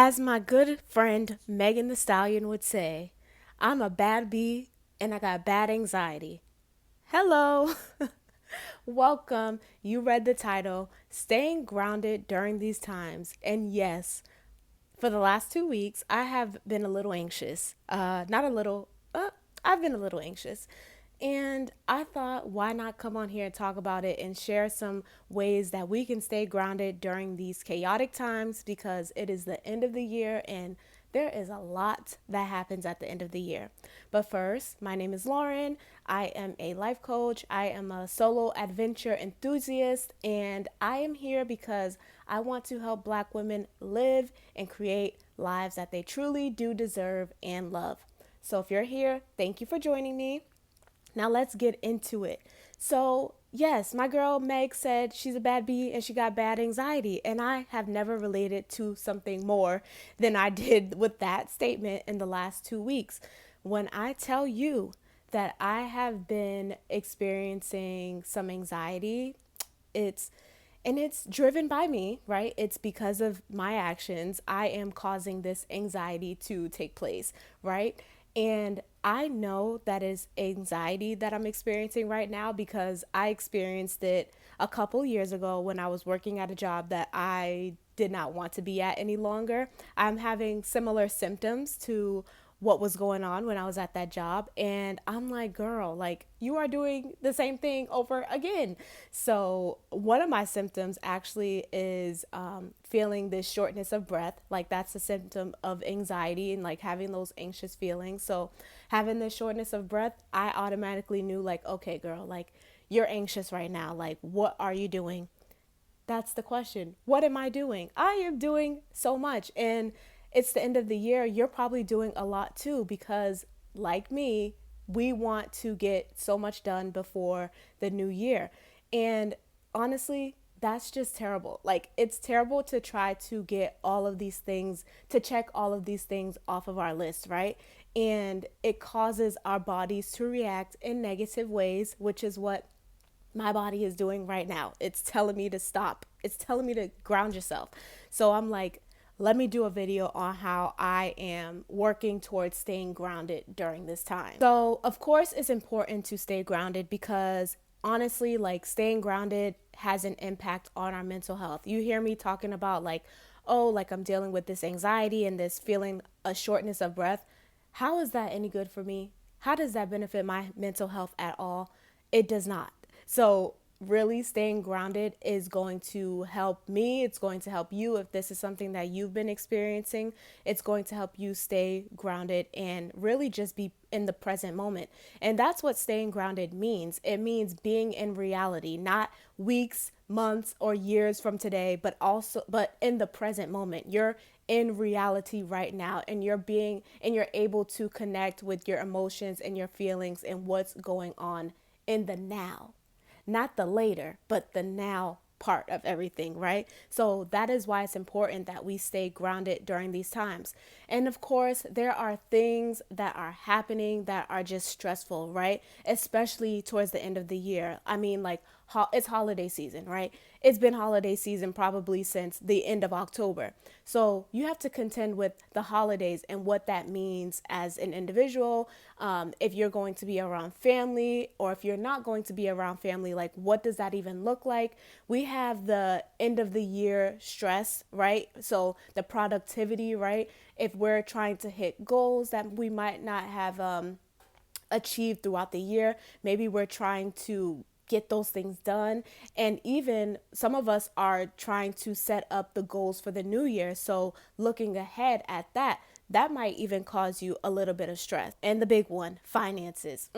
As my good friend Megan the Stallion would say, I'm a bad bee and I got bad anxiety. Hello. Welcome. You read the title, Staying Grounded During These Times. And yes, for the last 2 weeks, I have been a little anxious. Not a little, I've been a little anxious. And I thought, why not come on here and talk about it and share some ways that we can stay grounded during these chaotic times because it is the end of the year and there is a lot that happens at the end of the year. But first, my name is Lauren. I am a life coach. I am a solo adventure enthusiast, and I am here because I want to help Black women live and create lives that they truly do deserve and love. So if you're here, thank you for joining me. Now let's get into it. So, yes, my girl Meg said she's a bad bee and she got bad anxiety. And I have never related to something more than I did with that statement in the last 2 weeks. When I tell you that I have been experiencing some anxiety, it's it's driven by me, right? It's because of my actions. I am causing this anxiety to take place, right? And I know that is anxiety that I'm experiencing right now because I experienced it a couple years ago when I was working at a job that I did not want to be at any longer. I'm having similar symptoms to what was going on when I was at that job. And I'm like, girl, like you are doing the same thing over again. So, one of my symptoms actually is feeling this shortness of breath. Like, that's a symptom of anxiety and like having those anxious feelings. So, having this shortness of breath, I automatically knew, like, okay, girl, like you're anxious right now. Like, what are you doing? That's the question. What am I doing? I am doing so much. And it's the end of the year. You're probably doing a lot too because, like me, we want to get so much done before the new year. And honestly, that's just terrible. Like, it's terrible to try to get all of these things, to check all of these things off of our list, right? And it causes our bodies to react in negative ways, which is what my body is doing right now. It's telling me to stop. It's telling me to ground yourself. So I'm like, let me do a video on how I am working towards staying grounded during this time. So, of course, it's important to stay grounded because honestly, like staying grounded has an impact on our mental health. You hear me talking about like, oh, like I'm dealing with this anxiety and this feeling a shortness of breath. How is that any good for me? How does that benefit my mental health at all? It does not. So, really staying grounded is going to help me. It's going to help you if this is something that you've been experiencing. It's going to help you stay grounded and really just be in the present moment. And that's what staying grounded means. It means being in reality, not weeks, months, or years from today, but in the present moment. You're in reality right now and you're able to connect with your emotions and your feelings and what's going on in the now, not the later, but the now part of everything, right? So that is why it's important that we stay grounded during these times. And of course, there are things that are happening that are just stressful, right? Especially towards the end of the year. I mean, like it's holiday season, right? It's been holiday season probably since the end of October. So you have to contend with the holidays and what that means as an individual. If you're going to be around family or if you're not going to be around family, like what does that even look like? We have the end of the year stress, right? So the productivity, right? If we're trying to hit goals that we might not have achieved throughout the year, maybe we're trying to get those things done. And even some of us are trying to set up the goals for the new year. So looking ahead at that, that might even cause you a little bit of stress. And the big one, finances.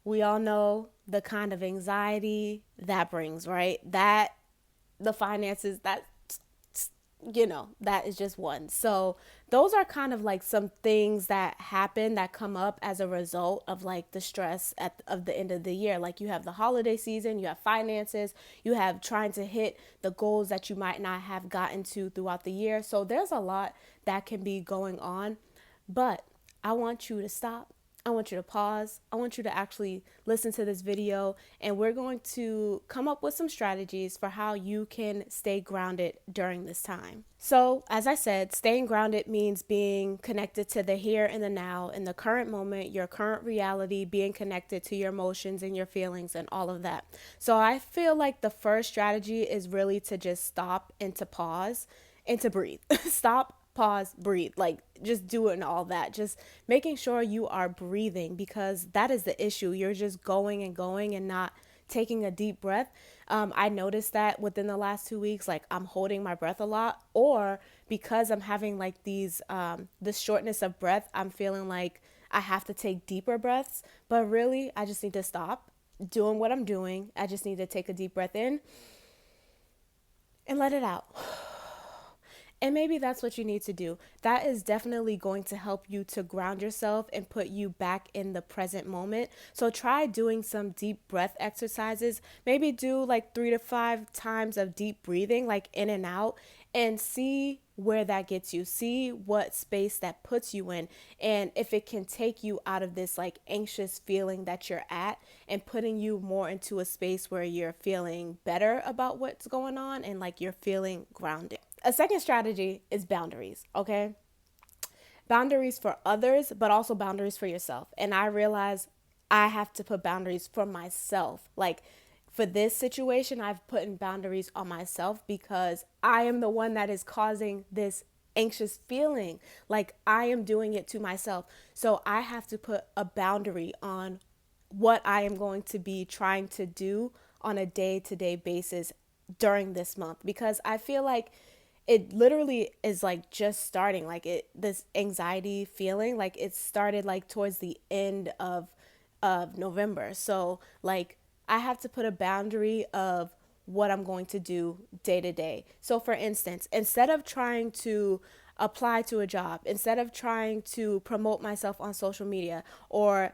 We all know the kind of anxiety that brings, right? That the finances, that that is just one. So those are kind of like some things that happen that come up as a result of like the stress of the end of the year. Like you have the holiday season, you have finances, you have trying to hit the goals that you might not have gotten to throughout the year. So there's a lot that can be going on, but I want you to stop. I want you to pause. I want you to actually listen to this video, and we're going to come up with some strategies for how you can stay grounded during this time. So, as I said, staying grounded means being connected to the here and the now, in the current moment, your current reality, being connected to your emotions and your feelings and all of that. So, I feel like the first strategy is really to just stop and to pause and to breathe. Stop, pause, breathe. Like just doing all that. Just making sure you are breathing, because that is the issue. You're just going and going and not taking a deep breath. I noticed that within the last 2 weeks, like I'm holding my breath a lot, or because I'm having like this shortness of breath, I'm feeling like I have to take deeper breaths. But really, I just need to stop doing what I'm doing. I just need to take a deep breath in and let it out. And maybe that's what you need to do. That is definitely going to help you to ground yourself and put you back in the present moment. So try doing some deep breath exercises. Maybe do like 3 to 5 times of deep breathing, like in and out, and see where that gets you. See what space that puts you in, and if it can take you out of this like anxious feeling that you're at and putting you more into a space where you're feeling better about what's going on and like you're feeling grounded. A second strategy is boundaries, okay? Boundaries for others, but also boundaries for yourself. And I realize I have to put boundaries for myself. Like for this situation, I've put in boundaries on myself because I am the one that is causing this anxious feeling. Like I am doing it to myself. So I have to put a boundary on what I am going to be trying to do on a day-to-day basis during this month, because I feel like it literally is like just starting, like this anxiety feeling, like it started like towards the end of November. So like I have to put a boundary of what I'm going to do day to day. So for instance, instead of trying to apply to a job, instead of trying to promote myself on social media, or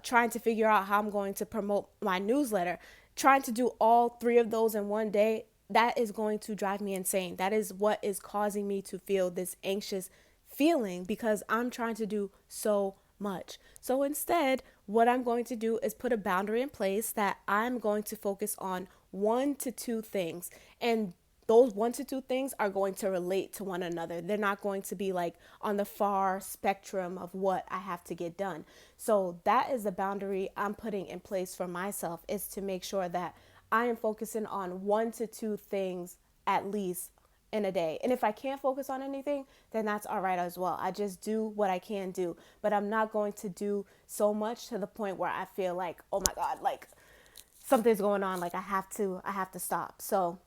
trying to figure out how I'm going to promote my newsletter, trying to do all three of those in one day, that is going to drive me insane. That is what is causing me to feel this anxious feeling, because I'm trying to do so much. So instead, what I'm going to do is put a boundary in place that I'm going to focus on 1 to 2 things. And those 1 to 2 things are going to relate to one another. They're not going to be like on the far spectrum of what I have to get done. So that is the boundary I'm putting in place for myself, is to make sure that I am focusing on 1 to 2 things at least in a day. And if I can't focus on anything, then that's all right as well. I just do what I can do, but I'm not going to do so much to the point where I feel like, oh my God, like something's going on. Like I have to stop. So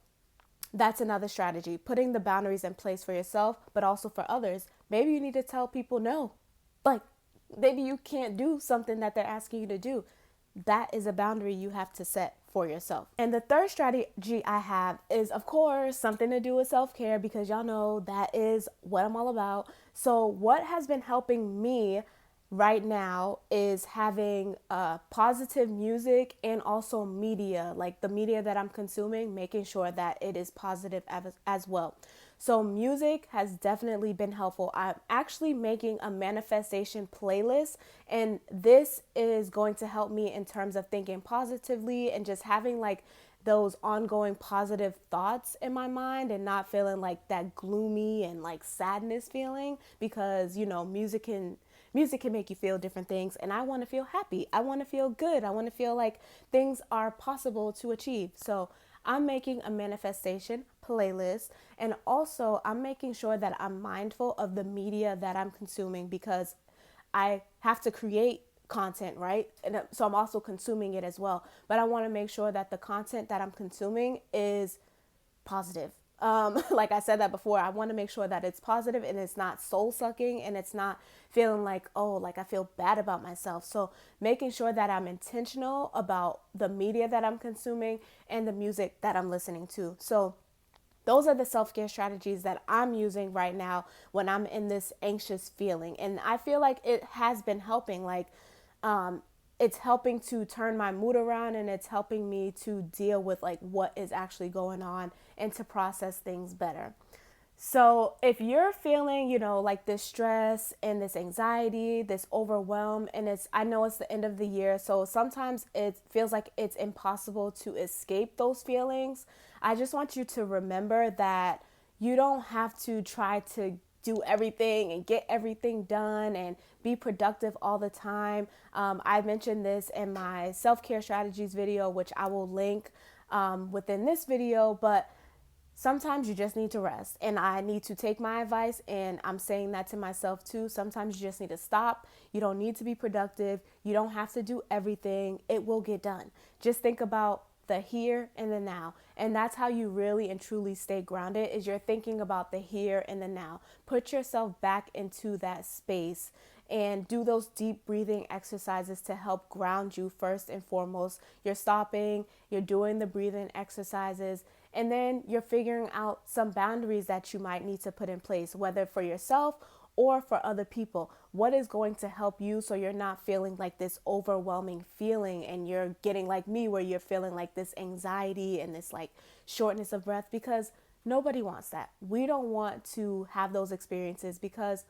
that's another strategy, putting the boundaries in place for yourself, but also for others. Maybe you need to tell people no. Like maybe you can't do something that they're asking you to do. That is a boundary you have to set for yourself. And the third strategy I have is, of course, something to do with self-care, because y'all know that is what I'm all about. So what has been helping me right now is having positive music and also media, like the media that I'm consuming, making sure that it is positive as well. So music has definitely been helpful. I'm actually making a manifestation playlist, and this is going to help me in terms of thinking positively and just having like those ongoing positive thoughts in my mind, and not feeling like that gloomy and like sadness feeling, because music can make you feel different things, and I want to feel happy. I want to feel good. I want to feel like things are possible to achieve. So I'm making a manifestation playlist, and also I'm making sure that I'm mindful of the media that I'm consuming, because I have to create content, right? And so I'm also consuming it as well. But I want to make sure that the content that I'm consuming is positive. Like I said that before, I want to make sure that it's positive and it's not soul sucking, and it's not feeling like, oh, like I feel bad about myself. So making sure that I'm intentional about the media that I'm consuming and the music that I'm listening to. So those are the self-care strategies that I'm using right now when I'm in this anxious feeling. And I feel like it has been helping. Like, it's helping to turn my mood around, and it's helping me to deal with like what is actually going on and to process things better. So, if you're feeling, like this stress and this anxiety, this overwhelm, and I know it's the end of the year, so sometimes it feels like it's impossible to escape those feelings. I just want you to remember that you don't have to try to do everything and get everything done and be productive all the time. I mentioned this in my self care strategies video, which I will link within this video, but sometimes you just need to rest. And I need to take my advice, and I'm saying that to myself too. Sometimes you just need to stop. You don't need to be productive. You don't have to do everything. It will get done. Just think about the here and the now. And that's how you really and truly stay grounded, is you're thinking about the here and the now. Put yourself back into that space and do those deep breathing exercises to help ground you first and foremost. You're stopping, you're doing the breathing exercises, and then you're figuring out some boundaries that you might need to put in place, whether for yourself or for other people. What is going to help you so you're not feeling like this overwhelming feeling and you're getting like me, where you're feeling like this anxiety and this like shortness of breath, because nobody wants that. We don't want to have those experiences because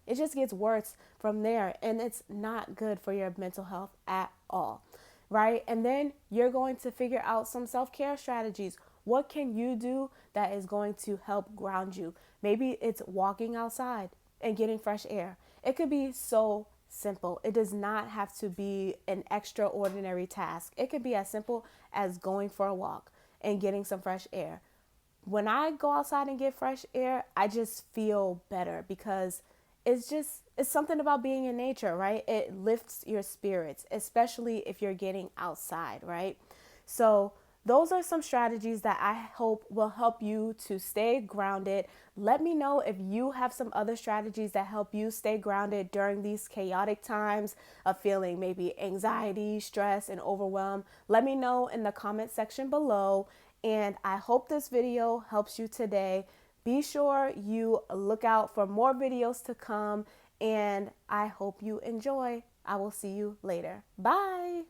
it just gets worse from there, and it's not good for your mental health at all, right? And then you're going to figure out some self-care strategies. What can you do that is going to help ground you? Maybe it's walking outside and getting fresh air. It could be so simple. It does not have to be an extraordinary task. It could be as simple as going for a walk and getting some fresh air. When I go outside and get fresh air, I just feel better, because it's something about being in nature, right? It lifts your spirits, especially if you're getting outside, right? So those are some strategies that I hope will help you to stay grounded. Let me know if you have some other strategies that help you stay grounded during these chaotic times of feeling maybe anxiety, stress, and overwhelm. Let me know in the comment section below. And I hope this video helps you today. Be sure you look out for more videos to come, and I hope you enjoy. I will see you later. Bye.